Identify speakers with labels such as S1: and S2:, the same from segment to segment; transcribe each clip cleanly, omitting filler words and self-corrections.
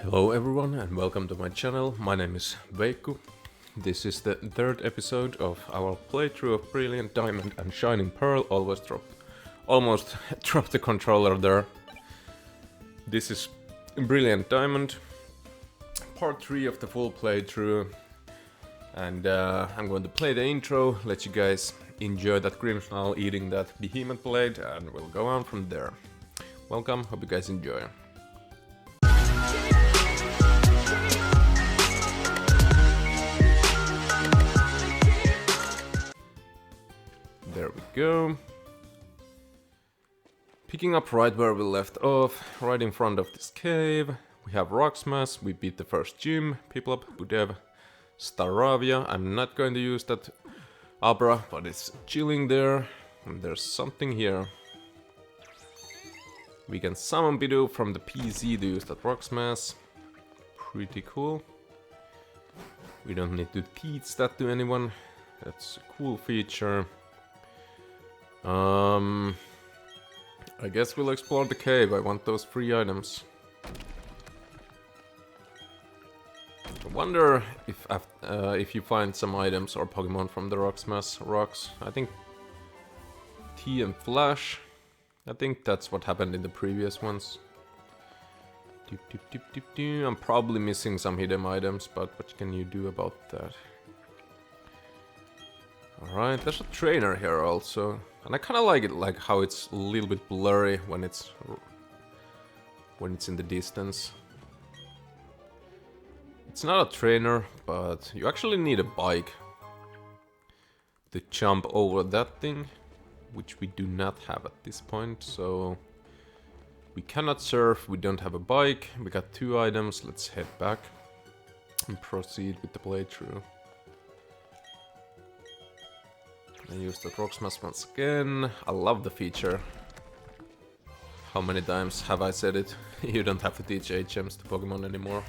S1: Hello everyone and welcome to my channel. My name is Veikku. This is the third episode of our playthrough of Brilliant Diamond and Shining Pearl. Almost dropped the controller there. This is Brilliant Diamond, part 3 of the full playthrough. And I'm going to play the intro, let you guys enjoy that Grimmsnarl eating that behemoth blade, and we'll go on from there. Welcome, hope you guys enjoy. There we go. Picking up right where we left off, right in front of this cave. We have Rock Smash, we beat the first gym, Piplup, Budev, Staravia. I'm not going to use that Abra, but it's chilling there. And there's something here. We can summon Bidoof from the PC to use that Rock Smash. Pretty cool. We don't need to teach that to anyone. That's a cool feature. I guess we'll explore the cave. I want those free items. I wonder if you find some items or Pokemon from the Rock Smash rocks. I think T and Flash. I think that's what happened in the previous ones. I'm probably missing some hidden items, but what can you do about that? Alright, there's a trainer here also. And I kinda like it, like how it's a little bit blurry when it's in the distance. It's not a trainer, but you actually need a bike to jump over that thing, which we do not have at this point, so we cannot surf, we don't have a bike, we got 2 items, let's head back and proceed with the playthrough. I use the Rock Smash once again. I love the feature. How many times have I said it? You don't have to teach HMs to Pokemon anymore.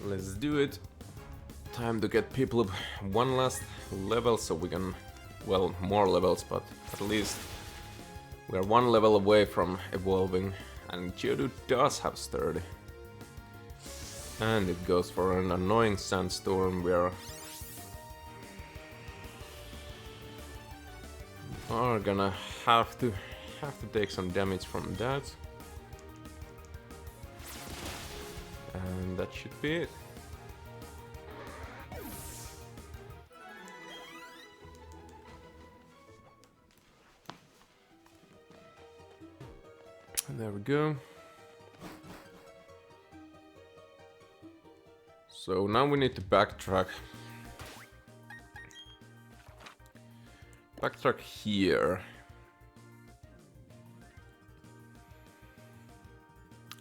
S1: Let's do it. Time to get people one last level so we can... well, more levels, but at least we're 1 level away from evolving. And Geodude does have Sturdy. And it goes for an annoying sandstorm where we are gonna have to take some damage from that. And that should be it. And there we go. So now we need to backtrack. Backtrack here.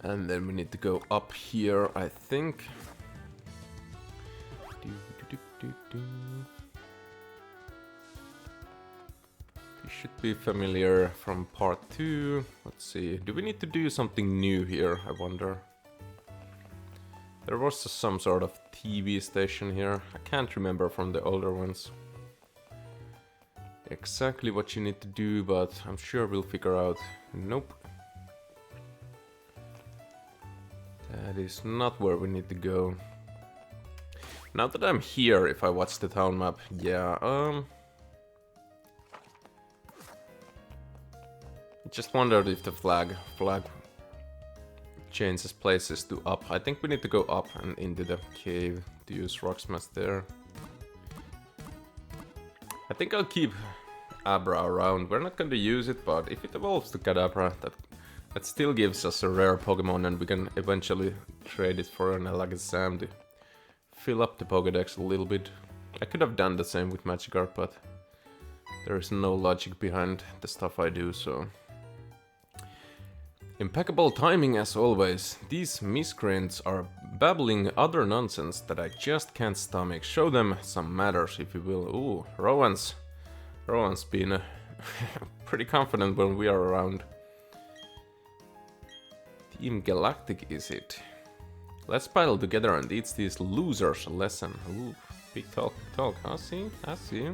S1: And then we need to go up here, I think. You should be familiar from part 2. Let's see. Do we need to do something new here, I wonder? There was some sort of TV station here. I can't remember from the older ones exactly what you need to do, but I'm sure we'll figure out. Nope. That is not where we need to go. Now that I'm here, if I watch the town map, yeah, I just wondered if the flag changes places to up. I think we need to go up and into the cave to use Rock Smash there. I think I'll keep Abra around. We're not going to use it, but if it evolves to Cadabra, that still gives us a rare Pokemon, and we can eventually trade it for an Alakazam to fill up the Pokédex a little bit. I could have done the same with Magikarp, but there is no logic behind the stuff I do, so... Impeccable timing as always. These miscreants are babbling other nonsense that I just can't stomach. Show them some manners, if you will. Ooh, Rowan's been pretty confident when we are around. Team Galactic is it? Let's battle together and teach these losers a lesson. Ooh, big talk. I see.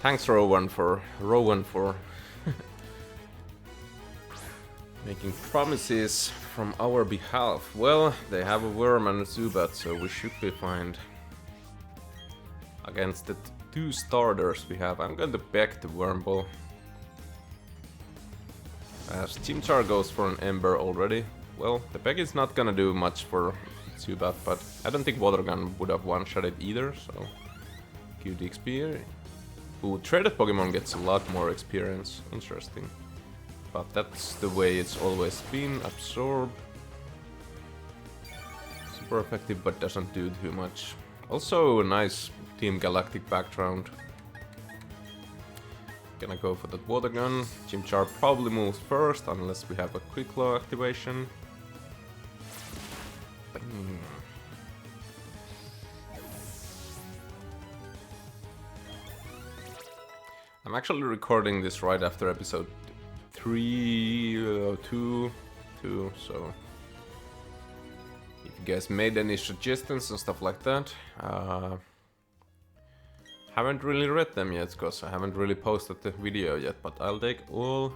S1: Thanks Rowan for Making promises from our behalf. Well, they have a worm and a Zubat, so we should be fine. Against the two starters we have, I'm going to back the Worm Ball. As Chimchar goes for an Ember already. Well, the Peck is not gonna do much for Zubat, but I don't think Water Gun would have one-shot it either, so... Good XP. Ooh, traded Pokemon gets a lot more experience. Interesting. But that's the way it's always been. Absorb. Super effective, but doesn't do too much. Also, a nice Team Galactic background. Gonna go for that Water Gun. Chimchar probably moves first, unless we have a Quick Claw activation. Bang. I'm actually recording this right after episode 2, so if you guys made any suggestions and stuff like that, haven't really read them yet because I haven't really posted the video yet, but I'll take all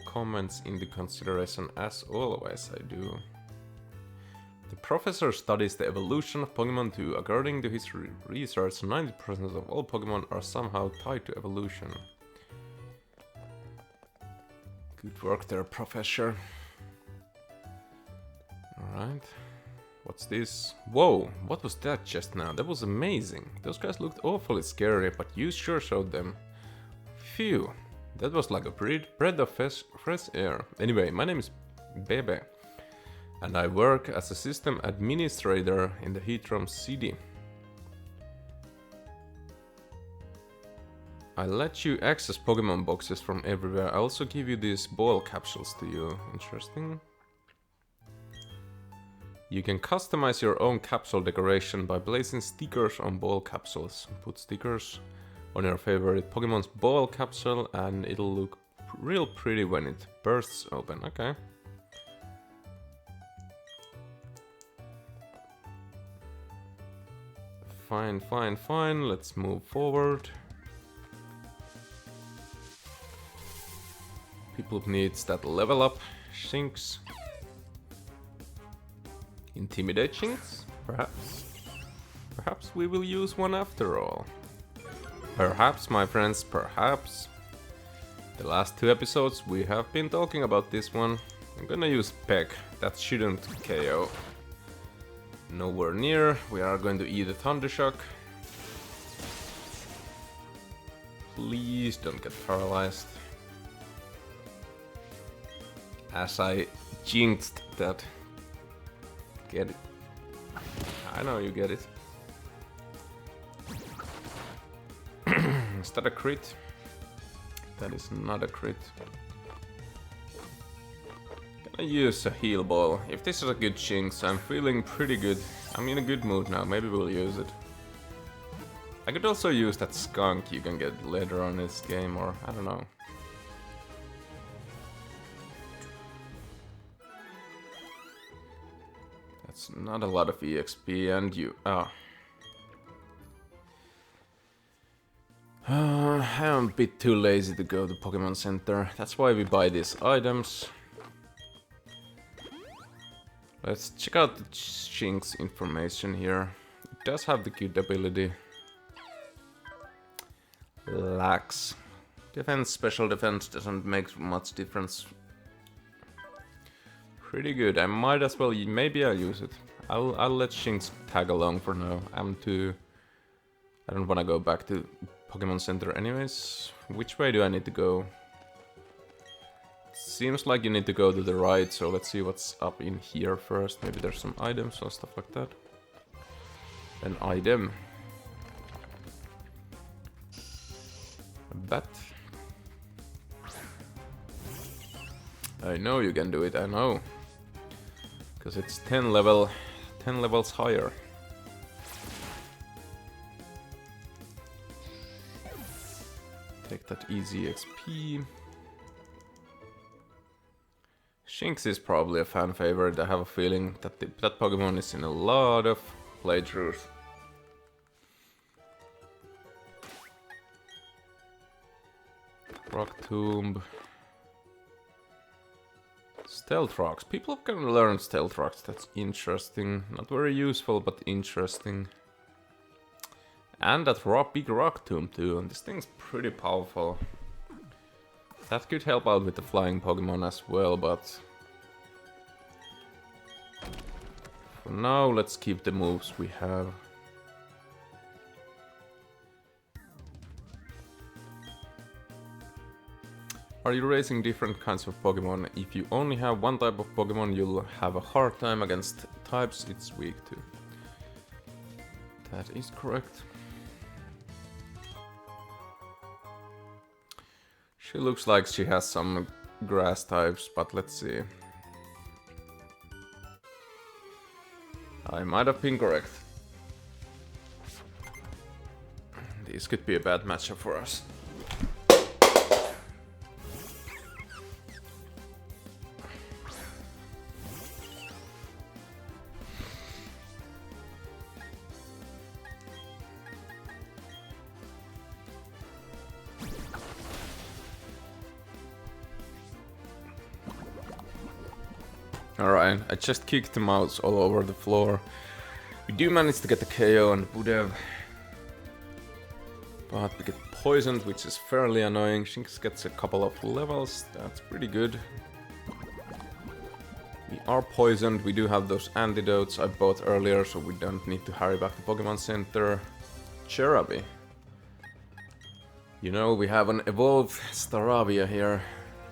S1: comments into consideration as always I do. The professor studies the evolution of Pokemon too. According to his research, 90% of all Pokemon are somehow tied to evolution. Good work there, Professor. Alright. What's this? Whoa, what was that just now? That was amazing. Those guys looked awfully scary, but you sure showed them. Phew, that was like a breath of fresh air. Anyway, my name is Bebe, and I work as a system administrator in the Heatrom City. I let you access Pokemon boxes from everywhere. I also give you these ball capsules to you. Interesting. You can customize your own capsule decoration by placing stickers on ball capsules. Put stickers on your favorite Pokemon's ball capsule and it'll look real pretty when it bursts open. Okay. Fine, fine, fine. Let's move forward. People needs that level up. Shinx. Intimidate Shinx? Perhaps. Perhaps we will use one after all. Perhaps, my friends, perhaps. The last 2 episodes we have been talking about this one. I'm gonna use Peck. That shouldn't KO. Nowhere near. We are going to eat a Thunder Shock. Please don't get paralyzed. As I jinxed that. Get it. I know you get it. Is that a crit? That is not a crit. Gonna use a heal ball. If this is a good Shinx, I'm feeling pretty good. I'm in a good mood now. Maybe we'll use it. I could also use that skunk you can get later on in this game, or I don't know. That's not a lot of EXP, and you... I'm a bit too lazy to go to Pokemon Center. That's why we buy these items. Let's check out the Shinx information here. It does have the good ability. Lacks. Defense, special defense doesn't make much difference. Pretty good. I might as well, maybe I'll use it. I'll let Shinx tag along for now. I don't want to go back to Pokemon Center anyways. Which way do I need to go? Seems like you need to go to the right, so let's see what's up in here first. Maybe there's some items or stuff like that. An item. A bat. I know you can do it, I know. Because it's 10 levels higher. Take that easy XP. Shinx is probably a fan favorite. I have a feeling that that Pokemon is in a lot of playthroughs. Rock Tomb. Stealth rocks. People can learn stealth rocks. That's interesting. Not very useful, but interesting. And that big rock tomb too. And this thing's pretty powerful. That could help out with the flying Pokemon as well, but for now, let's keep the moves we have. Are you raising different kinds of Pokemon? If you only have one type of Pokemon, you'll have a hard time against types it's weak to. That is correct. She looks like she has some grass types, but let's see. I might have been correct. This could be a bad matchup for us. Alright, I just kicked the mouse all over the floor. We do manage to get the KO on Budev. But we get poisoned, which is fairly annoying. Shinx gets a couple of levels, that's pretty good. We are poisoned, we do have those antidotes I bought earlier, so we don't need to hurry back to Pokemon Center. Cherubi. You know, we have an evolved Staravia here.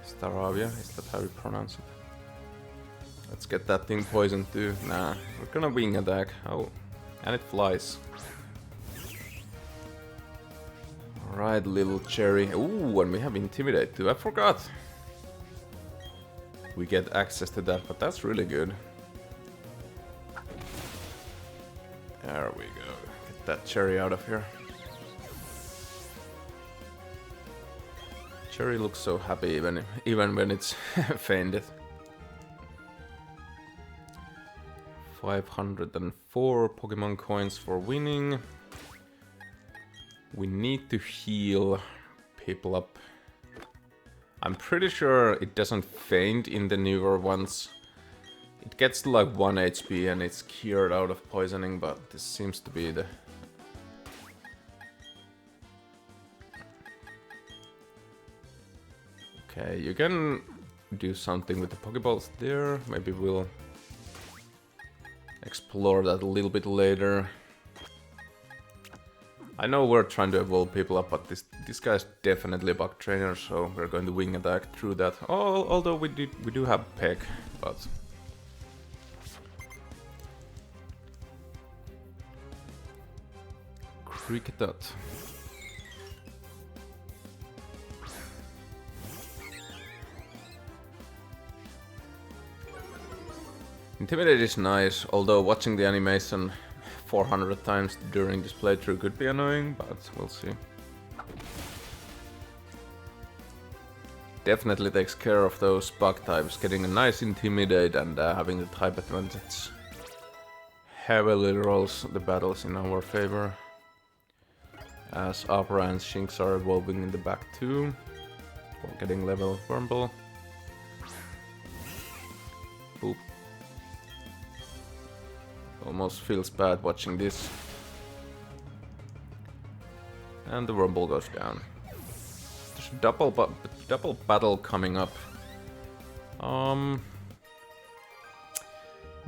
S1: Staravia, is that how you pronounce it? Let's get that thing poisoned too. Nah, we're gonna wing attack. Oh, and it flies. Alright, little cherry. Ooh, and we have Intimidate too. I forgot. We get access to that, but that's really good. There we go. Get that cherry out of here. Cherry looks so happy even when it's fainted. 504 Pokemon coins for winning. We need to heal people up. I'm pretty sure it doesn't faint in the newer ones. It gets to like 1 HP and it's cured out of poisoning, but this seems to be the... Okay, you can do something with the Pokeballs there. Maybe we'll explore that a little bit later. I know we're trying to evolve people up, but this guy's definitely a bug trainer, so we're going to wing attack through that. Although we do have Peck, but Cricket. Intimidate is nice, although watching the animation 400 times during this playthrough could be annoying, but we'll see. Definitely takes care of those bug types, getting a nice Intimidate and having the type advantage. Heavily rolls the battles in our favor. As Abra and Shinx are evolving in the back too. While getting level Wurmple. Boop. Almost feels bad watching this. And the Wurmple goes down. There's a double battle coming up.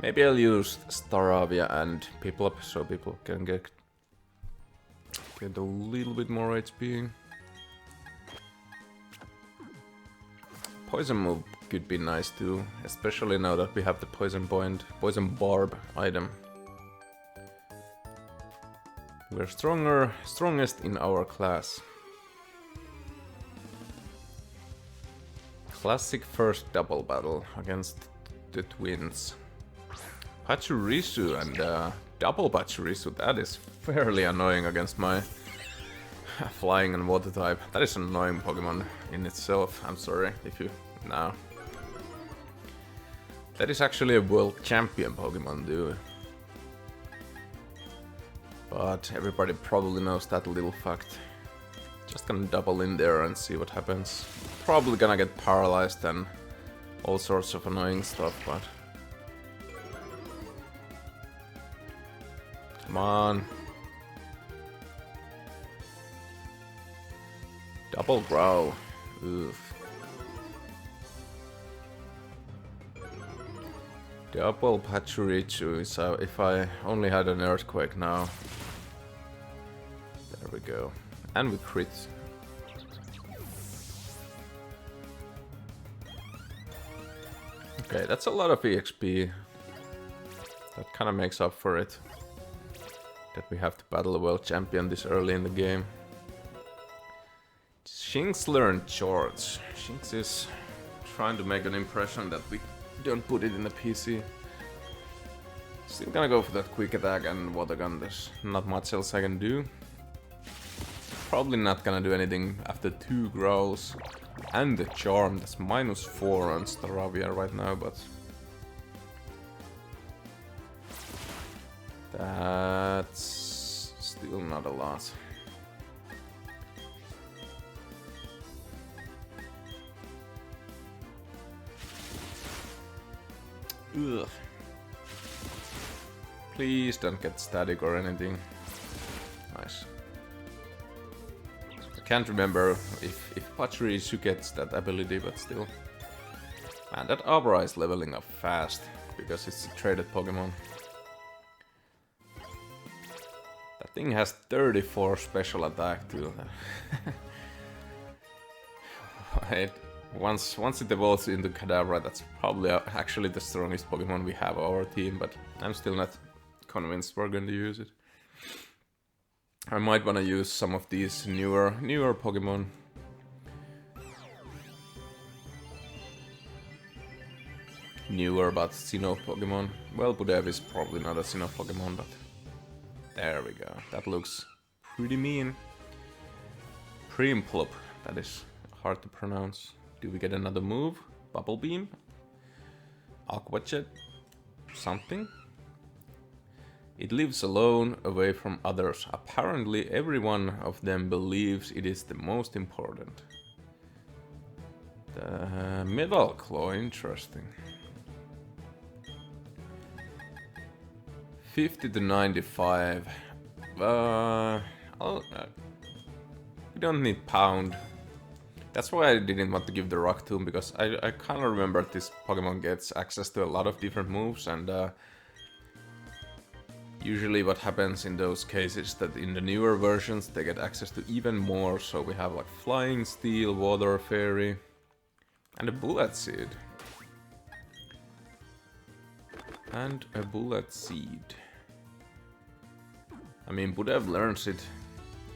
S1: Maybe I'll use Staravia and people up so people can get a little bit more HP. Poison move could be nice too, especially now that we have the Poison Barb item. We're strongest in our class. Classic first double battle against the twins. Pachirisu and double Pachirisu, that is fairly annoying against my flying and water type. That is an annoying Pokemon in itself, I'm sorry if you... No. That is actually a world champion Pokemon, dude. But everybody probably knows that little fact. Just gonna double in there and see what happens. Probably gonna get paralyzed and all sorts of annoying stuff, but... Come on. Double growl. Oof. Double Pachirichu, so if I only had an earthquake now. There we go. And we crit. Okay, that's a lot of EXP. That kinda makes up for it. That we have to battle a world champion this early in the game. Shinx learned Charge. Shinx is trying to make an impression that we don't put it in the PC. Still gonna go for that quick attack and water gun. There's not much else I can do. Probably not gonna do anything after 2 growls. And the charm, that's -4 on Staravia right now, but... That's still not a lot. Ugh. Please don't get static or anything. Nice. I can't remember if Pachirisu gets that ability, but still. Man, that Abra is leveling up fast, because it's a traded Pokemon. That thing has 34 special attack too. Once it evolves into Cadabra, that's probably actually the strongest Pokemon we have on our team, but I'm still not convinced we're going to use it. I might want to use some of these newer Pokemon. Newer but Sinnoh Pokemon. Well, Budev is probably not a Sinnoh Pokemon, but there we go. That looks pretty mean. Primplop, that is hard to pronounce. Do we get another move? Bubble Beam? Aqua Jet? Something? It lives alone, away from others. Apparently every one of them believes it is the most important. The Metal Claw, interesting. 50 to 95. We don't need Pound. That's why I didn't want to give the Rock Tomb, because I kind of remember this Pokemon gets access to a lot of different moves, and usually what happens in those cases is that in the newer versions they get access to even more, so we have like Flying Steel, Water Fairy, and a Bullet Seed. And a Bullet Seed. I mean, Budev learns it.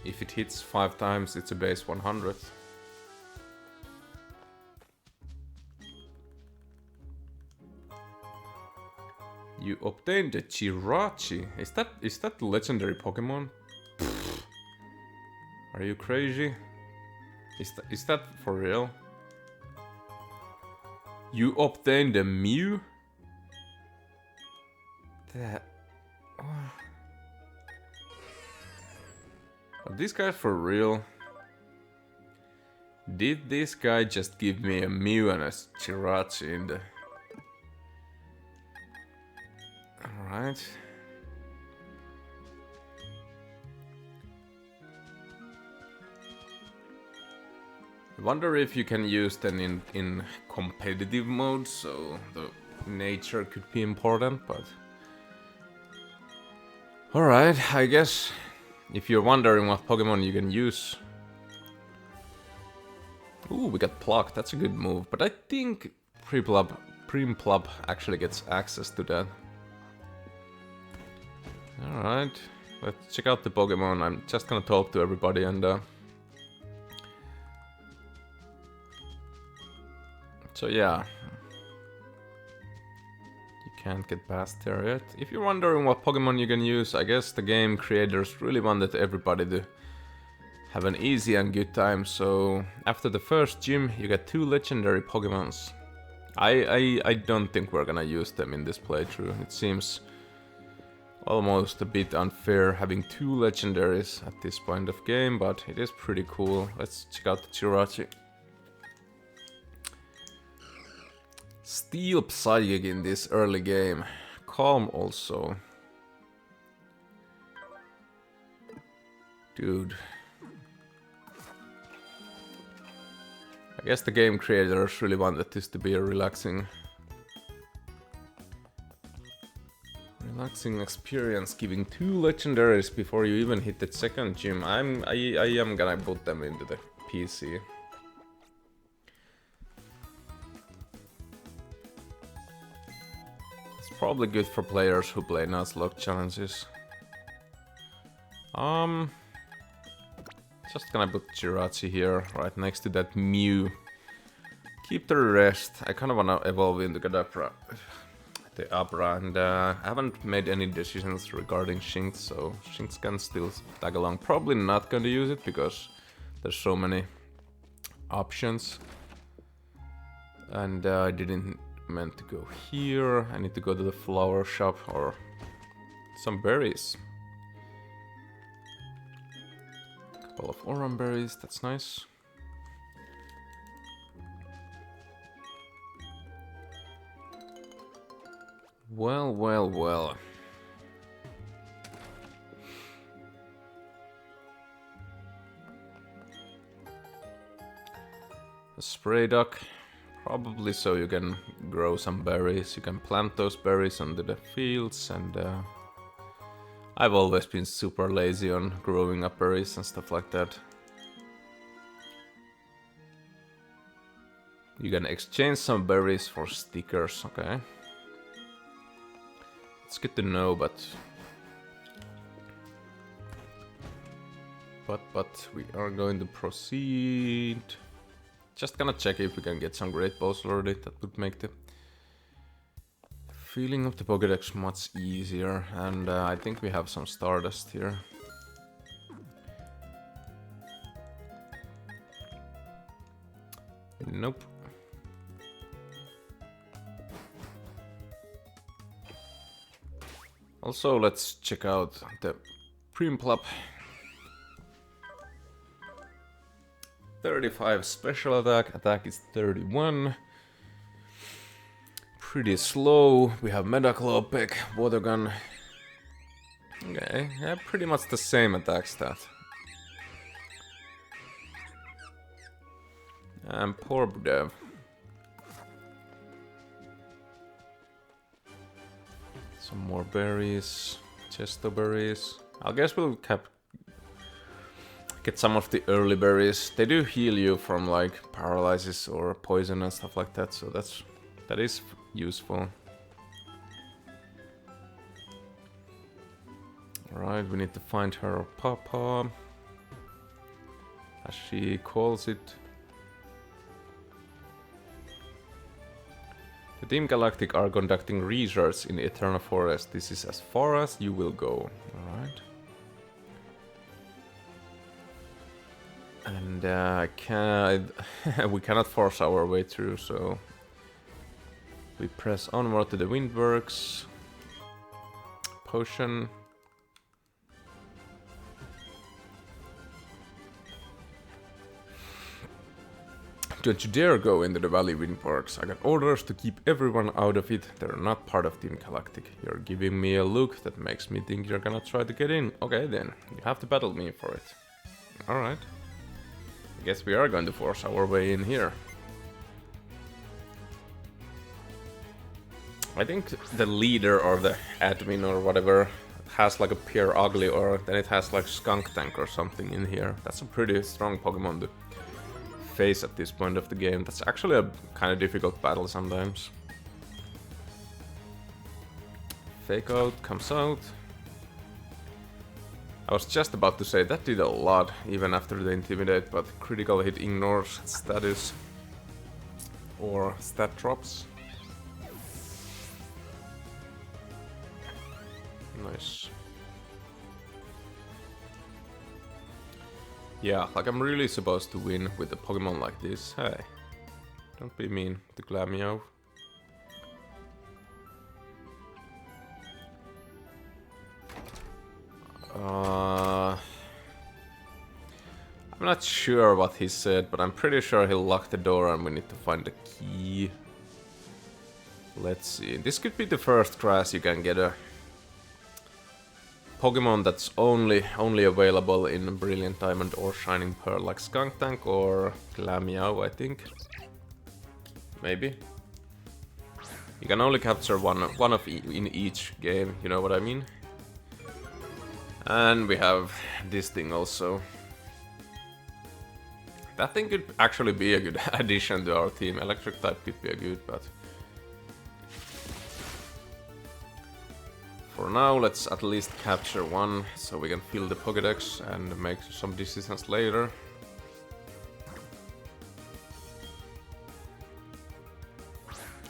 S1: If it hits 5 times, it's a base 100. You obtained the Jirachi. Is that the legendary Pokemon? Pfft. Are you crazy? Is that for real? You obtained a Mew? That... Are these guys for real? Did this guy just give me a Mew and a Jirachi in the... Alright. I wonder if you can use them in competitive mode, so the nature could be important, but... Alright, I guess if you're wondering what Pokemon you can use... Ooh, we got Pluck, that's a good move, but I think Primplop actually gets access to that. Alright, let's check out the Pokemon. I'm just gonna talk to everybody and... So yeah. You can't get past there yet. If you're wondering what Pokemon you can use, I guess the game creators really wanted everybody to have an easy and good time, so after the first gym you get 2 legendary Pokemons. I don't think we're gonna use them in this playthrough. It seems almost a bit unfair having 2 legendaries at this point of game, but it is pretty cool. Let's check out the Jirachi. Steel Psychic in this early game. Calm also. Dude. I guess the game creators really wanted this to be a relaxing experience, giving 2 legendaries before you even hit the second gym. I am gonna put them into the PC. It's probably good for players who play Nuzlocke challenges. Just gonna put Jirachi here, right next to that Mew. Keep the rest. I kinda wanna evolve into Cadabra. The Abra, and I haven't made any decisions regarding Shinx, so Shinx can still tag along. Probably not gonna use it because there's so many options. And I didn't meant to go here. I need to go to the flower shop or some berries. Couple of oran berries, that's nice. Well, well, well. A spray duck, probably so you can grow some berries. You can plant those berries onto the fields, and I've always been super lazy on growing up berries and stuff like that. You can exchange some berries for stickers, okay. It's good to know, but we are going to proceed. Just gonna check if we can get some great balls already. That would make the feeling of the Pokédex much easier. And I think we have some Stardust here. Nope. Also, let's check out the Primplap. 35 special attack is 31. Pretty slow. We have Metaclopec, Water Gun. Okay, yeah, pretty much the same attack stat. And poor Dev. Some more berries, Chesto berries. I guess we'll get some of the early berries. They do heal you from like paralysis or poison and stuff like that, so that is useful. Alright, we need to find her papa, as she calls it. The Team Galactic are conducting research in Eternal Forest. This is as far as you will go. Alright. And we cannot force our way through, so we press onward to the Windworks. Potion. Don't you dare go into the Valley Windworks. I got orders to keep everyone out of it. They're not part of Team Galactic. You're giving me a look that makes me think you're gonna try to get in. Okay then, you have to battle me for it. Alright. I guess we are going to force our way in here. I think the leader or the admin or whatever has like a pure ugly, or then it has like Skunk Tank or something in here. That's a pretty strong Pokemon to face at this point of the game. That's actually a kind of difficult battle sometimes. Fake Out comes out. I was just about to say that did a lot even after the Intimidate, but critical hit ignores status or stat drops. Nice. Yeah, like I'm really supposed to win with a Pokemon like this. Hey, don't be mean to Glameow. I'm not sure what he said, but I'm pretty sure he'll lock the door and we need to find the key. Let's see. This could be the first grass you can get a Pokemon that's only available in Brilliant Diamond or Shining Pearl, like Skuntank or Glameow, I think. Maybe. You can only capture one of in each game, you know what I mean? And we have this thing also. That thing could actually be a good addition to our team. Electric type could be a good, but for now, let's at least capture one, so we can fill the Pokédex and make some decisions later.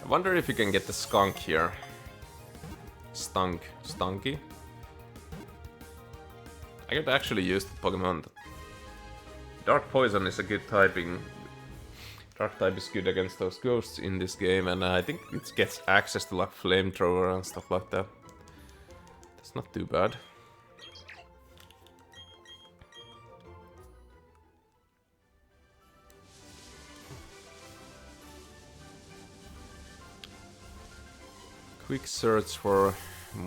S1: I wonder if you can get the Skunk here. Stunky. I could actually use the Pokemon. Dark Poison is a good typing. Dark type is good against those ghosts in this game, and I think it gets access to like Flamethrower and stuff like that. That's not too bad. Quick search for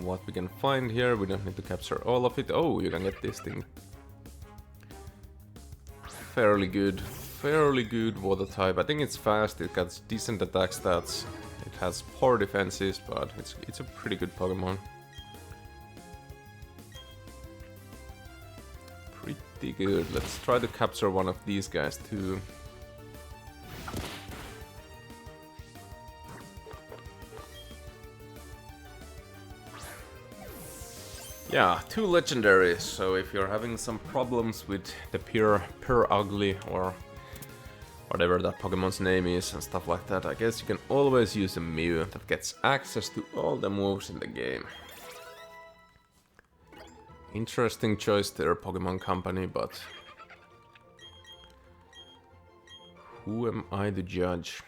S1: what we can find here. We don't need to capture all of it. Oh, you can get this thing. Fairly good water type. I think it's fast, it got decent attack stats, it has poor defenses, but it's a pretty good Pokemon. Pretty good. Let's try to capture one of these guys too. Yeah, 2 legendaries, so if you're having some problems with the pure ugly or whatever that Pokemon's name is and stuff like that, I guess you can always use a Mew that gets access to all the moves in the game. Interesting choice there, Pokemon Company, but who am I to judge?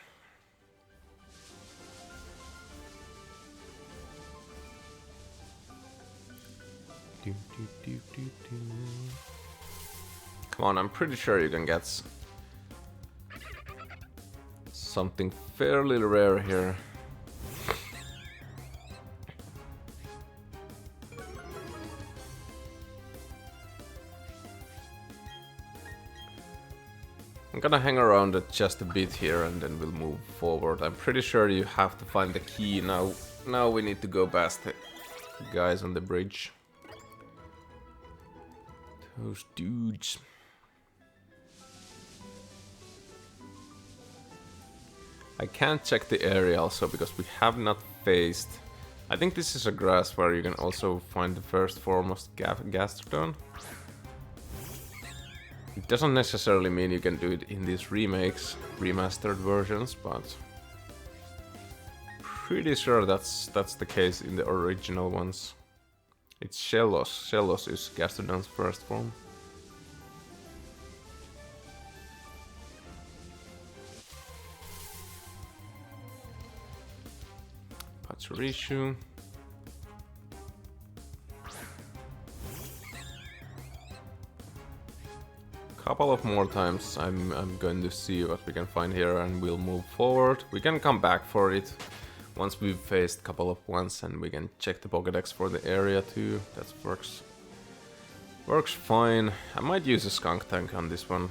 S1: Come on, I'm pretty sure you can get something fairly rare here. I'm gonna hang around it just a bit here and then we'll move forward. I'm pretty sure you have to find the key now. Now we need to go past the guys on the bridge. Those dudes. I can't check the area also because we have not faced. I think this is a grass where you can also find the first form of Gastrodon. It doesn't necessarily mean you can do it in these remakes, remastered versions, but pretty sure that's the case in the original ones. It's Shellos. Shellos is Gastrodon's first form. Pachirisu. Couple of more times I'm going to see what we can find here and we'll move forward. We can come back for it once we've faced a couple of ones and we can check the Pokédex for the area too. That works fine. I might use a Skuntank on this one.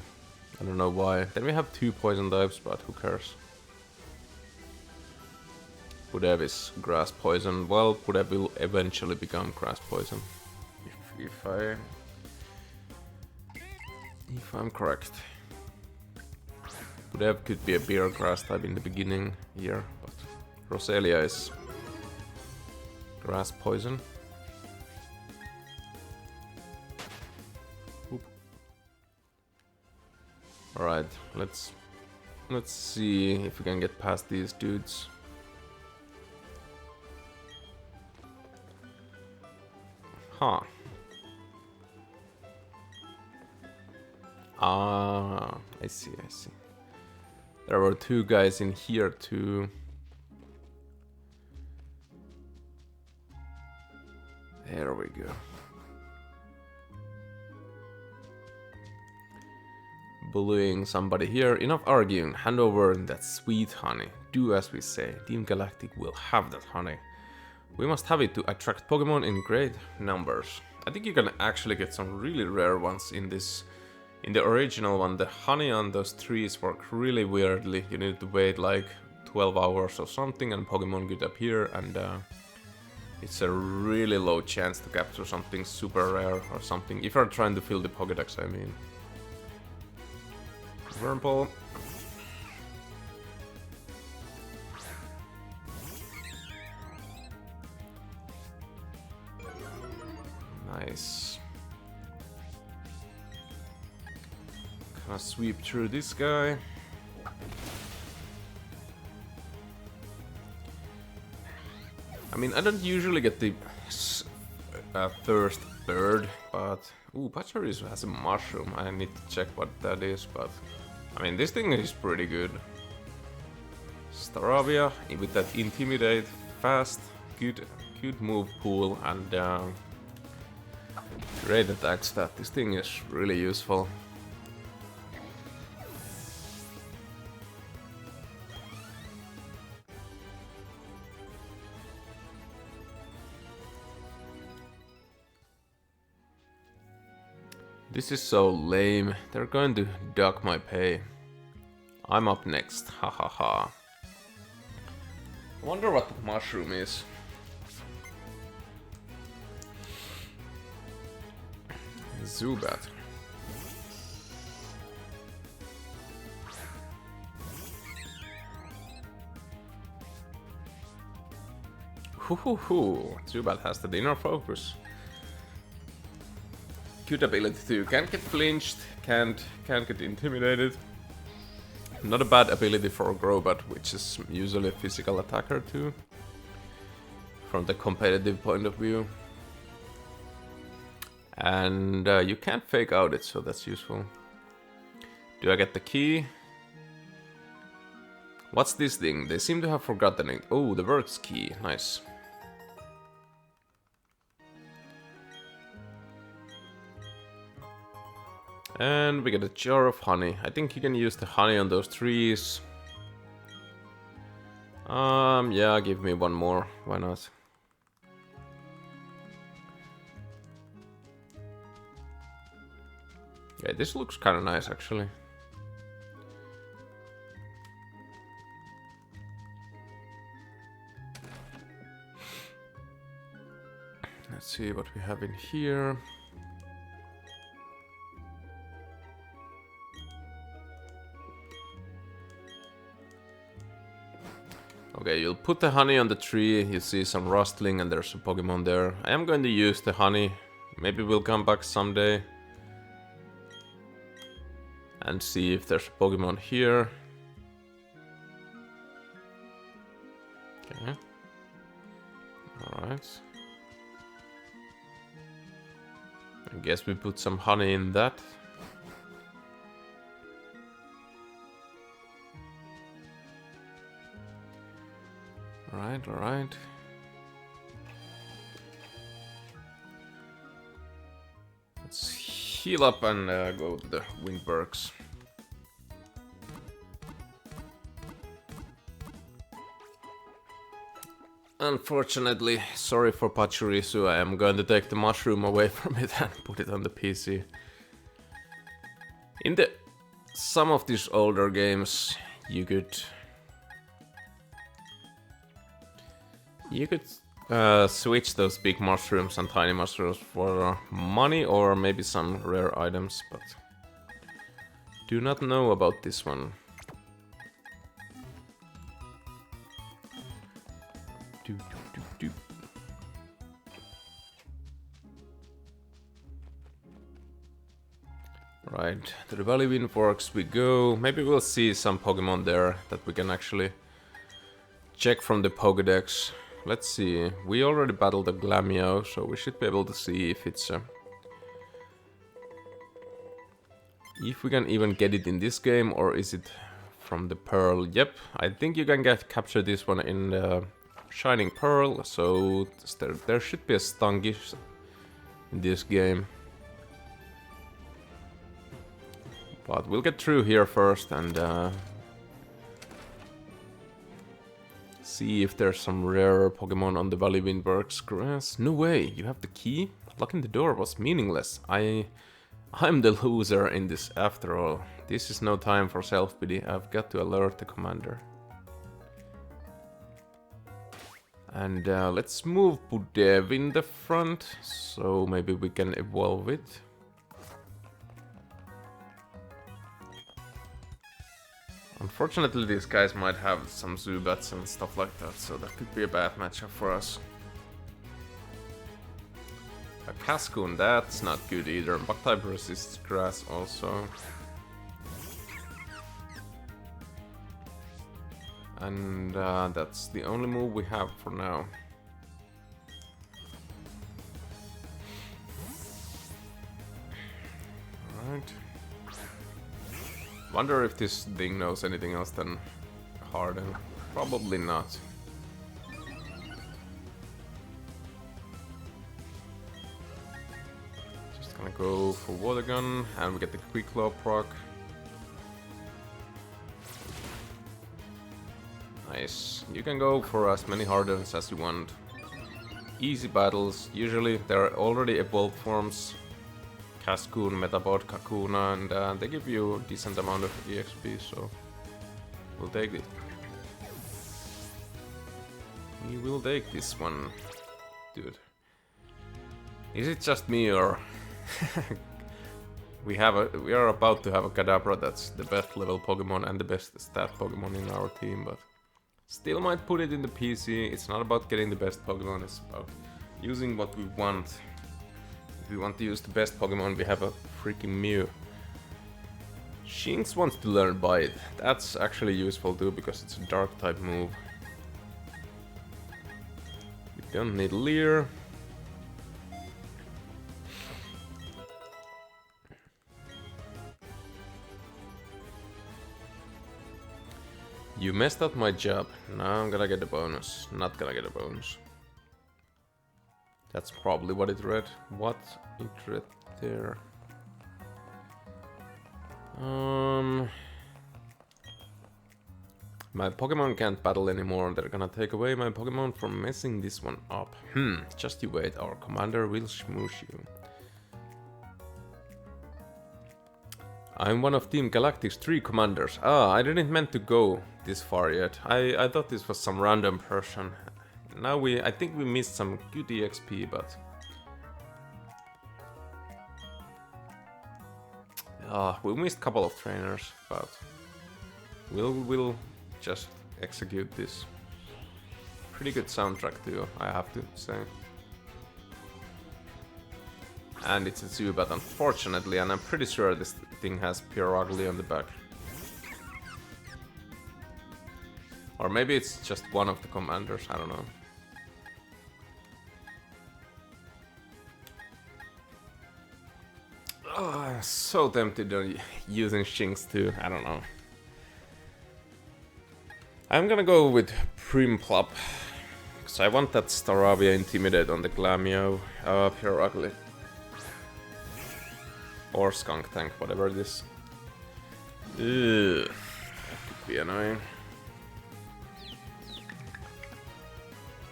S1: I don't know why. Then we have 2 poison types, but who cares? Pudev is grass poison. Well, Pudev will eventually become grass poison. If I'm correct. Pudev could be a beer grass type in the beginning here, but Roselia is grass poison. Alright, let's see if we can get past these dudes. Huh. Ah, I see. There were 2 guys in here too. There we go. bullying somebody here. Enough arguing. Hand over that sweet honey. Do as we say. Team Galactic will have that honey. We must have it to attract Pokemon in great numbers. I think you can actually get some really rare ones in this. In the original one, the honey on those trees work really weirdly. You need to wait like 12 hours or something and Pokemon could appear, and it's a really low chance to capture something super rare or something. If you're trying to fill the Pokédex, I mean. Wurmple. Nice. Gonna sweep through this guy. I mean, I don't usually get the first bird, but... Ooh, Pachirisu has a mushroom. I need to check what that is, but... I mean, this thing is pretty good. Staravia, with that Intimidate, fast, good move pool, and great attack stat. This thing is really useful. This is so lame. They're going to dock my pay. I'm up next. Ha ha ha. I wonder what the mushroom is. Zubat. Hoo. Zubat has the inner focus. Good ability too. Can't get flinched, can't get intimidated. Not a bad ability for a Crobat, which is usually a physical attacker too. From the competitive point of view. And you can't fake out it, so that's useful. Do I get the key? What's this thing? They seem to have forgotten it. Oh, the works key. Nice. And we get a jar of honey. I think you can use the honey on those trees. Yeah, give me one more. Why not? Yeah, this looks kind of nice actually. Let's see what we have in here. Okay, you'll put the honey on the tree, you see some rustling and there's a Pokemon there. I am going to use the honey. Maybe we'll come back someday. And see if there's a Pokemon here. Okay. Alright. I guess we put some honey in that. Alright. Let's heal up and go to the Windbergs. Unfortunately, sorry for Pachirisu, I am going to take the mushroom away from it and put it on the PC. In some of these older games, you could switch those big mushrooms and tiny mushrooms for money or maybe some rare items, but do not know about this one. Right, to the Valley Windforks we go. Maybe we'll see some Pokemon there that we can actually check from the Pokédex. Let's see, we already battled a Glameow, so we should be able to see if it's if we can even get it in this game, or is it from the Pearl. Yep, I think you can capture this one in the Shining Pearl, so there should be a Stungish in this game. But we'll get through here first and see if there's some rare Pokemon on the Valley Windberg's grass. No way, you have the key? Locking the door was meaningless. I'm the loser in this after all. This is no time for self-pity. I've got to alert the commander. And let's move Budev in the front, so maybe we can evolve it. Unfortunately, these guys might have some Zubats and stuff like that, so that could be a bad matchup for us. A Cascoon, that's not good either. Bug-type resists grass also. And that's the only move we have for now. Alright. Wonder if this thing knows anything else than Harden. Probably not. Just gonna go for Water Gun, and we get the Quick Claw proc. Nice. You can go for as many Hardens as you want. Easy battles. Usually there are already evolved forms. Cascoon, Metabot, Kakuna, and they give you a decent amount of EXP, so we'll take it. We will take this one. Dude. Is it just me, or we are about to have a Cadabra that's the best level Pokemon and the best stat Pokemon in our team, but still might put it in the PC. It's not about getting the best Pokemon, it's about using what we want. If we want to use the best Pokemon, we have a freaking Mew. Shinx wants to learn Bite. That's actually useful too, because it's a dark type move. We don't need Leer. You messed up my job. Now I'm gonna get a bonus. Not gonna get a bonus. That's probably what it read. What it read there. My Pokemon can't battle anymore. They're gonna take away my Pokemon from messing this one up. Just you wait. Our commander will smoosh you. I'm one of Team Galactic's 3 commanders. I didn't meant to go this far yet. I thought this was some random person. Now I think we missed some good EXP, but we missed a couple of trainers, but we'll just execute this. Pretty good soundtrack too, I have to say. And it's a Zubat, unfortunately, and I'm pretty sure this thing has Pure Ugly on the back. Or maybe it's just one of the commanders, I don't know. I'm so tempted on using Shinx too, I don't know. I'm gonna go with Primplop, because I want that Staravia Intimidate on the Glameow, Pure Ugly. Or Skunk Tank, whatever it is. Ugh, that could be annoying.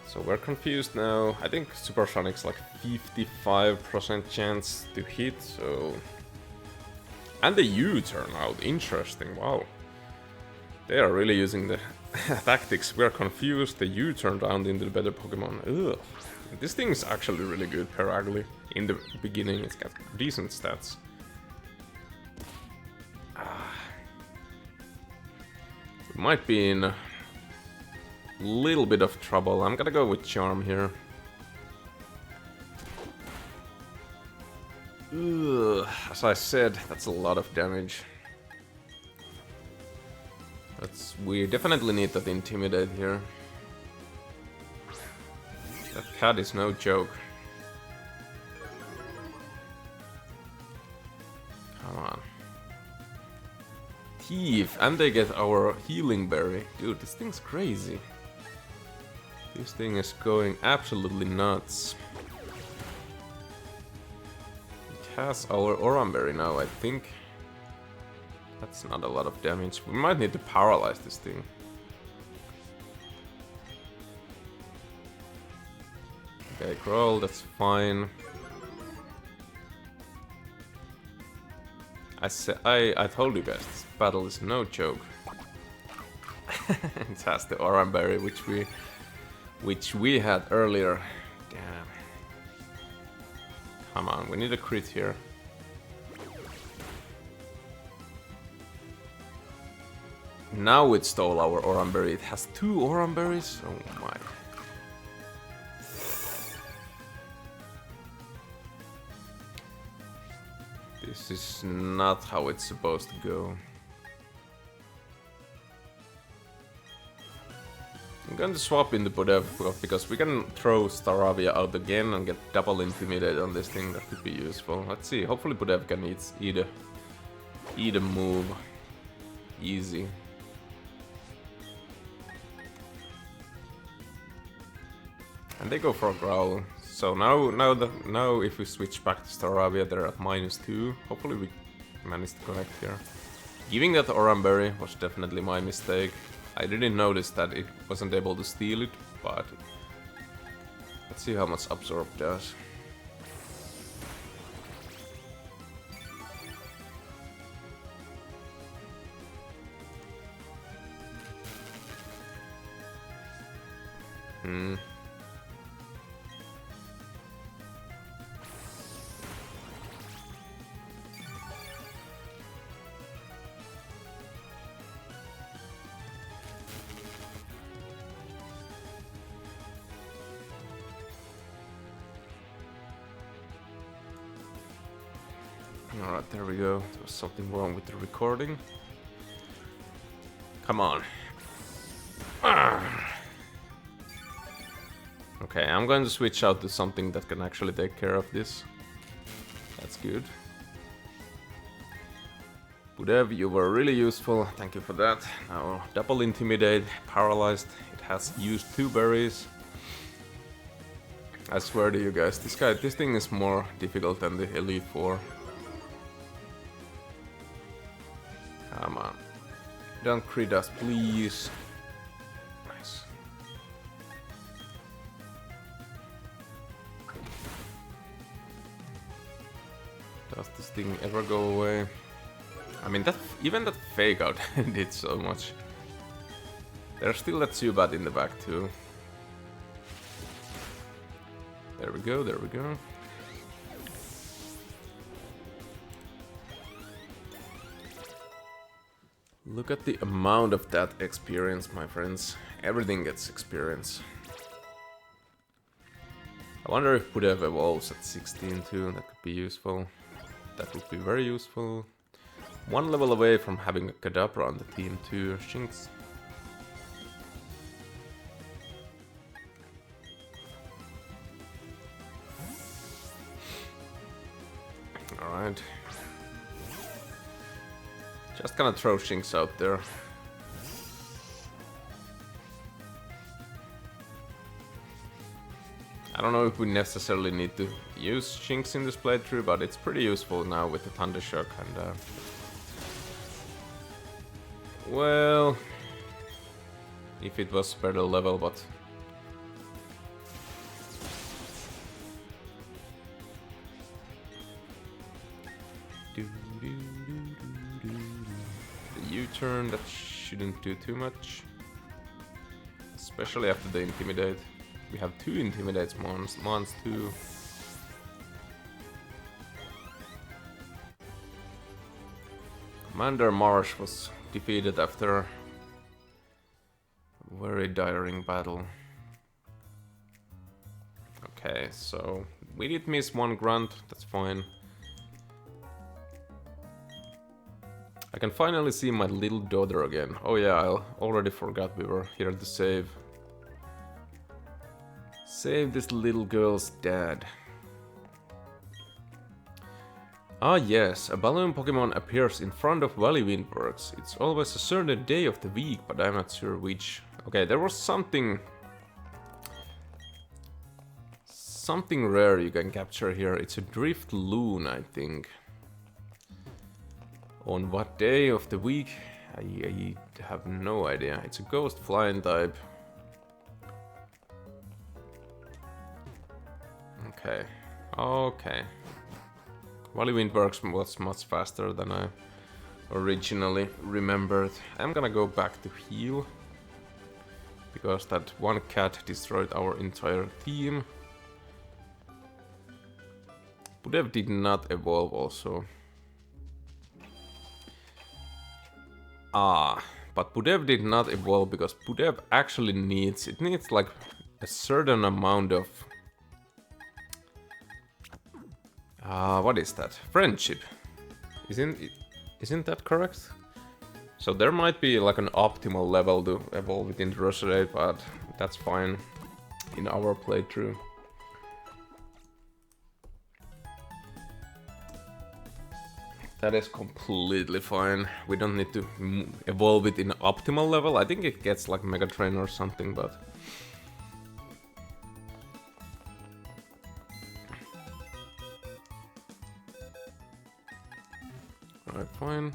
S1: So we're confused now. I think Supersonic's like 55% chance to hit, so... And the U-turn out, interesting, wow. They are really using the tactics. We're confused, the U-turn round into the better Pokemon. Ugh. This thing is actually really good, Pure Ugly. In the beginning, it's got decent stats. We might be in a little bit of trouble. I'm gonna go with Charm here. Ugh. As I said, that's a lot of damage. We definitely need that Intimidate here. That cat is no joke. Come on. Thief, and they get our Healing Berry. Dude, this thing's crazy. This thing is going absolutely nuts. It has our Oranberry now, I think. That's not a lot of damage. We might need to paralyze this thing. Okay, Growl, that's fine. I told you guys, this battle is no joke. It has the Oranberry, which we had earlier. Damn. Come on, we need a crit here. Now it stole our Oranberry. It has 2 Oranberries? Oh my. This is not how it's supposed to go. I'm going to swap in the Budev because we can throw Staravia out again and get double intimidated on this thing. That could be useful. Let's see. Hopefully Budev can eat a move. Easy. And they go for a Growl. So now if we switch back to Staravia, they're at -2. Hopefully we manage to connect here. Giving that Oranberry was definitely my mistake. I didn't notice that it wasn't able to steal it, but let's see how much Absorb does. Alright, there we go. There was something wrong with the recording. Come on. Okay, I'm going to switch out to something that can actually take care of this. That's good. Budev, you were really useful. Thank you for that. Now, double intimidate, paralyzed. It has used 2 berries. I swear to you guys, this thing is more difficult than the Elite Four. Come on. Don't crit us, please. Nice. Does this thing ever go away? I mean, even that fake out did so much. There's still that Zubat in the back too. There we go, there we go. Look at the amount of that experience, my friends. Everything gets experience. I wonder if Budev evolves at 16 too, that could be useful. That would be very useful. 1 level away from having a Cadabra on the team too, Shinx. Alright. Just gonna throw Shinx out there. I don't know if we necessarily need to use Shinx in this playthrough, but it's pretty useful now with the Thunder Shock and well, if it was better level, but the U-turn, that shouldn't do too much, especially after the Intimidate. We have 2 Intimidates mons too. Commander Marsh was defeated after a very tiring battle. Okay, so we did miss 1 grunt, that's fine. I can finally see my little daughter again. Oh yeah, I already forgot we were here to save. Save this little girl's dad. Ah yes, a balloon Pokemon appears in front of Valley Windworks. It's always a certain day of the week, but I'm not sure which. Okay, there was something rare you can capture here. It's a Drift Loon, I think. On what day of the week? I have no idea. It's a ghost flying type. Okay. Okay. Valley Wind works was much faster than I originally remembered. I'm gonna go back to heal. Because that one cat destroyed our entire team. Pudev did not evolve also. But Pudev did not evolve because Pudev actually needs like a certain amount of what is that? Friendship. Isn't that correct? So there might be like an optimal level to evolve within Roserade, but that's fine in our playthrough. That is completely fine. We don't need to evolve it in optimal level. I think it gets like Mega Train or something, but... Alright, fine.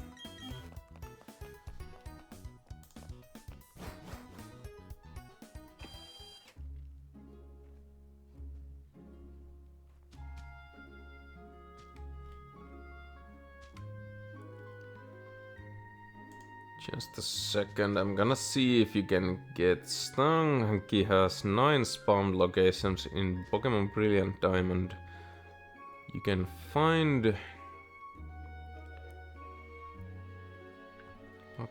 S1: Just a second, I'm gonna see if you can get stung. He has 9 spawn locations in Pokémon Brilliant Diamond. You can find... What?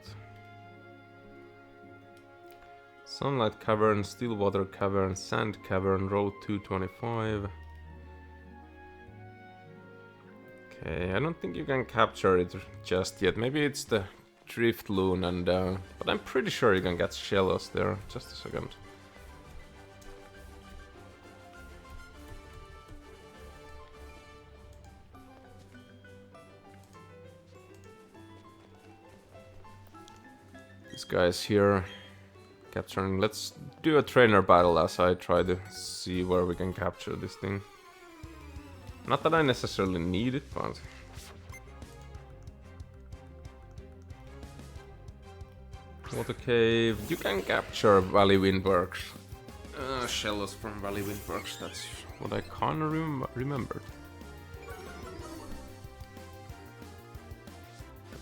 S1: Sunlight Cavern, Stillwater Cavern, Sand Cavern, Road 225. Okay, I don't think you can capture it just yet. Maybe it's the Drift Loon and but I'm pretty sure you can get Shellos there. Just a second. This guy's here capturing. Let's do a trainer battle as I try to see where we can capture this thing. Not that I necessarily need it, but Water Cave. You can capture Valley Windworks. Shellos from Valley Windworks. That's what I kinda remembered.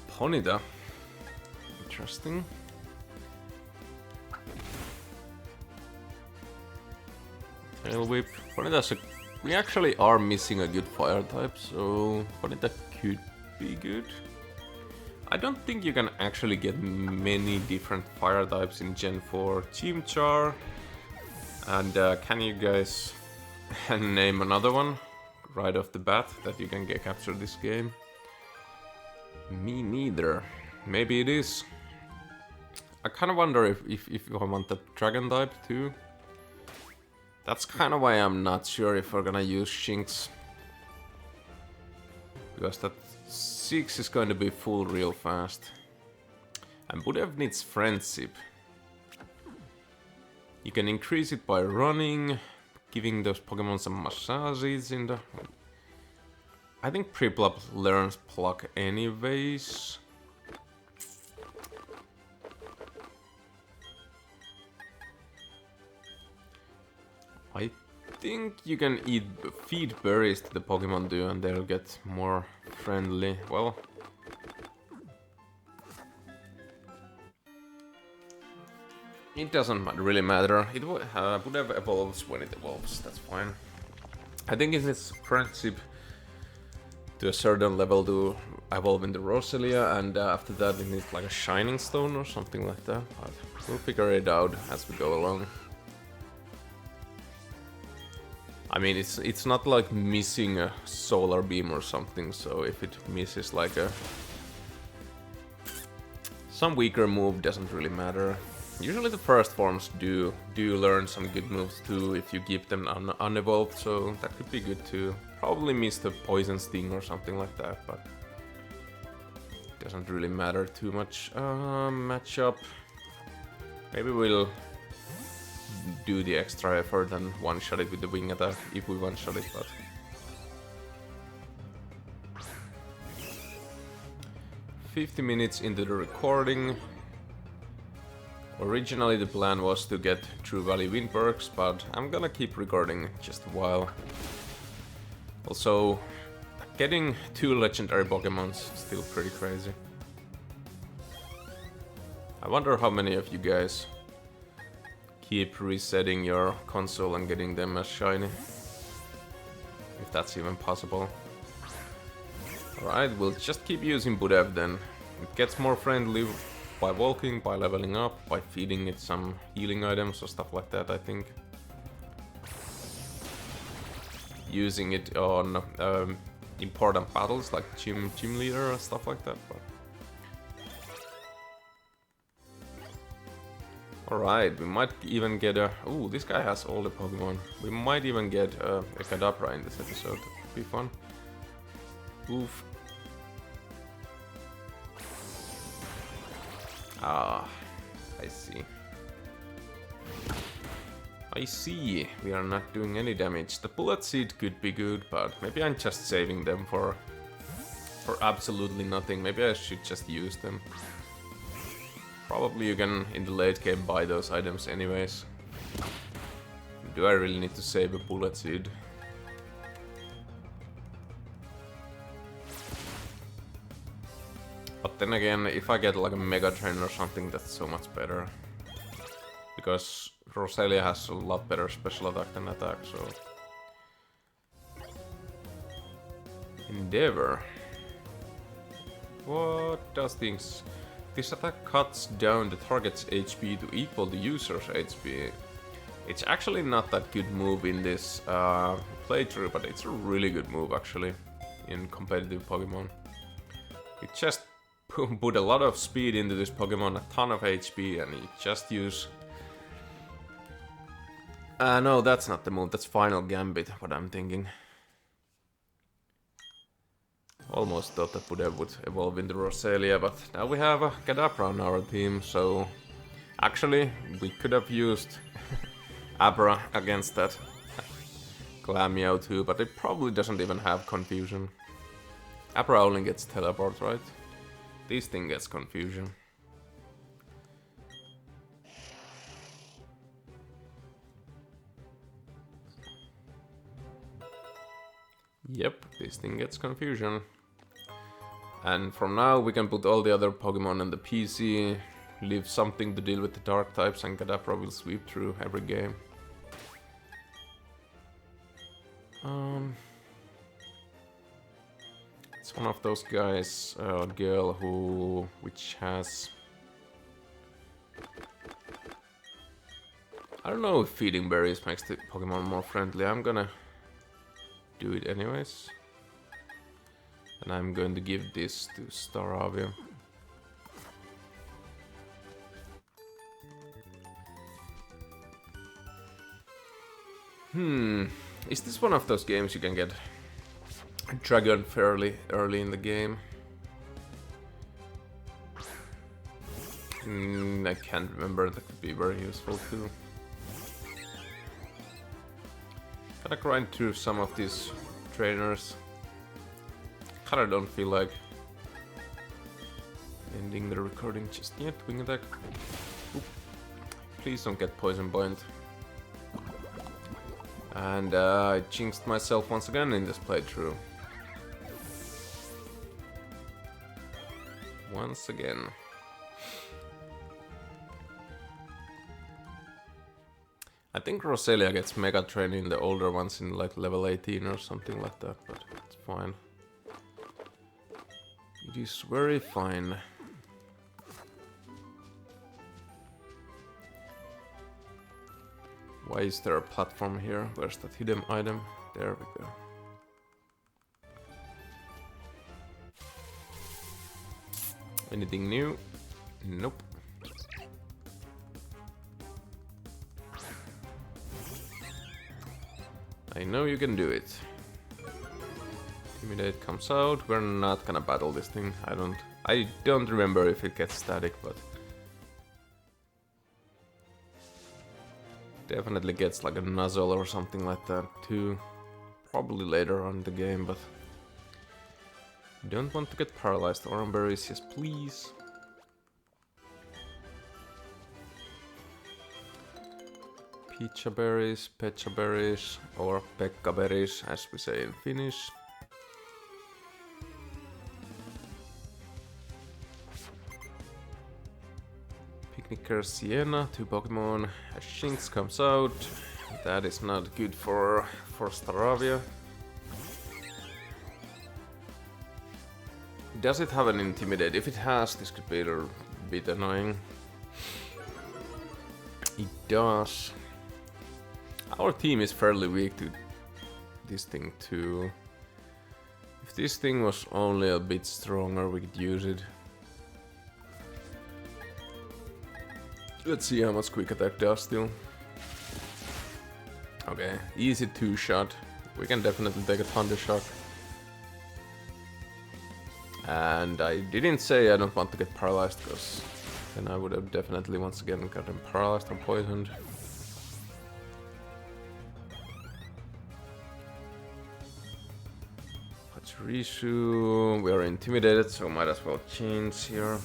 S1: Ponyta. Interesting. Tail Whip. Ponyta's we actually are missing a good fire type, so Ponyta could be good. I don't think you can actually get many different fire types in Gen 4. Chimchar. And can you guys name another one right off the bat that you can get capture this game? Me neither. Maybe it is. I kind of wonder if I want the Dragon type too. That's kind of why I'm not sure if we're gonna use Shinx. Because that 6 is going to be full real fast. And Pudev needs friendship. You can increase it by running, giving those Pokemon some massages in the... I think Priplap learns Pluck anyways. I think you can feed berries to the Pokemon too, and they'll get more friendly. Well, it doesn't really matter. It Pudev evolves when it evolves. That's fine. I think it needs friendship to a certain level to evolve into Roselia, and after that it needs like a Shining Stone or something like that. But we'll figure it out as we go along. I mean, it's not like missing a solar beam or something, so if it misses like some weaker move, doesn't really matter. Usually the first forms do learn some good moves too if you keep them unevolved, so that could be good too. Probably miss the Poison Sting or something like that, but doesn't really matter too much. Matchup. Maybe we'll do the extra effort and one-shot it with the wing attack if we one-shot it, but... 50 minutes into the recording. Originally the plan was to get True Valley win perks, but I'm gonna keep recording just a while. Also, getting 2 legendary Pokémons is still pretty crazy. I wonder how many of you guys keep resetting your console and getting them as shiny. If that's even possible. Alright, we'll just keep using Budev then. It gets more friendly by walking, by leveling up, by feeding it some healing items or stuff like that, I think. Using it on important battles like gym leader or stuff like that. But... Alright, we might even get a... Ooh, this guy has all the Pokemon. We might even get a Cadabra in this episode. That would be fun. Oof. Ah, I see. I see. We are not doing any damage. The Bullet Seed could be good, but maybe I'm just saving them for absolutely nothing. Maybe I should just use them. Probably you can, in the late game, buy those items anyways. Do I really need to save a Bullet Seed? But then again, if I get like a Mega Train or something, that's so much better. Because Roselia has a lot better special attack than attack, so... Endeavor. What does things... This attack cuts down the target's HP to equal the user's HP. It's actually not that good move in this playthrough, but it's a really good move actually in competitive Pokemon. It just put a lot of speed into this Pokemon, a ton of HP, and you just use... no, that's not the move, that's Final Gambit, what I'm thinking. Almost thought that Budev would evolve into Roselia, but now we have a Cadabra on our team, so... Actually, we could have used Abra against that Glameow too, but it probably doesn't even have Confusion. Abra only gets Teleport, right? This thing gets Confusion. Yep, this thing gets Confusion. And from now we can put all the other Pokemon on the PC, leave something to deal with the dark types, and Cadabra will sweep through every game. It's one of those guys, girl which has... I don't know if feeding berries makes the Pokemon more friendly. I'm gonna do it anyways. And I'm going to give this to Staravia. Is this one of those games you can get Dragon fairly early in the game? I can't remember, that could be very useful too. Gotta grind through some of these trainers. Kinda don't feel like ending the recording just yet. Wing attack. Oop. Please don't get poison point. And I jinxed myself once again in this playthrough. Once again. I think Roselia gets Mega Train in the older ones in like level 18 or something like that, but it's fine. It is very fine. Why is there a platform here? Where's that hidden item? There we go. Anything new? Nope. I know you can do it. Intimidate comes out. We're not gonna battle this thing. I don't remember if it gets static, but definitely gets like a nuzzle or something like that too. Probably later on in the game, but Don't want to get paralyzed. Oran berries, yes please. Pecha berries, pecha berries, or pekka berries, as we say in Finnish. Picnicker Sienna, 2 Pokémon. A Shinx comes out. That is not good for Staravia. Does it have an Intimidate? If it has, this could be a bit annoying. It does. Our team is fairly weak to this thing too. If this thing was only a bit stronger, we could use it. Let's see how much quick attack does still. Okay, easy 2-shot. We can definitely take a Thunder Shock. And I didn't say I don't want to get paralyzed, because then I would have definitely once again gotten paralyzed or poisoned. Pachirisu, we are intimidated, so might as well change here.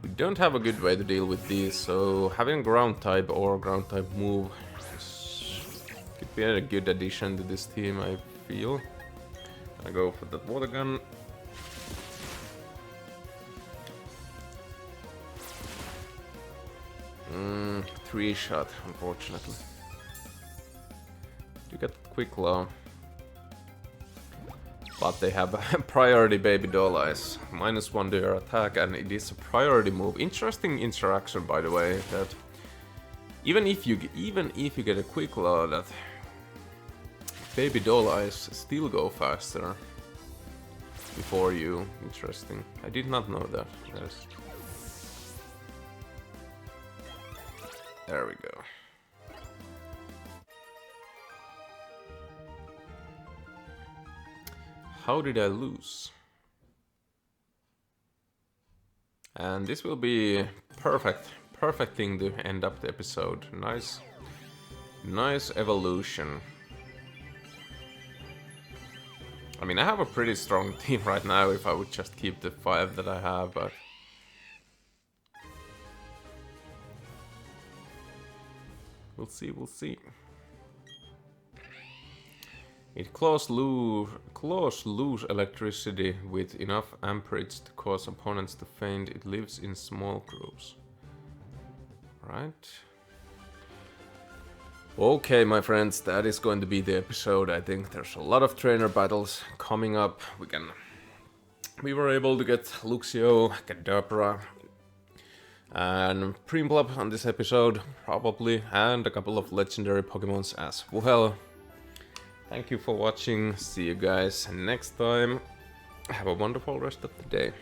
S1: We don't have a good way to deal with these, so having ground type or ground type move could be a good addition to this team, I feel. I go for that water gun. Three shot, unfortunately. You get quick claw. But they have a priority baby doll eyes. -1 to your attack, and it is a priority move. Interesting interaction, by the way, that even if you get a quick claw, that baby doll eyes still go faster before you. Interesting. I did not know that. There we go. How did I lose? And this will be perfect thing to end up the episode. Nice evolution. I mean, I have a pretty strong team right now if I would just keep the 5 that I have, but we'll see. It claws lose electricity with enough amperage to cause opponents to faint. It lives in small groups. Right. Okay, my friends, that is going to be the episode. I think there's a lot of trainer battles coming up. We were able to get Luxio, Cadabra, and Primeblop on this episode, probably, and a couple of legendary Pokémons as well. Thank you for watching. See you guys next time. Have a wonderful rest of the day.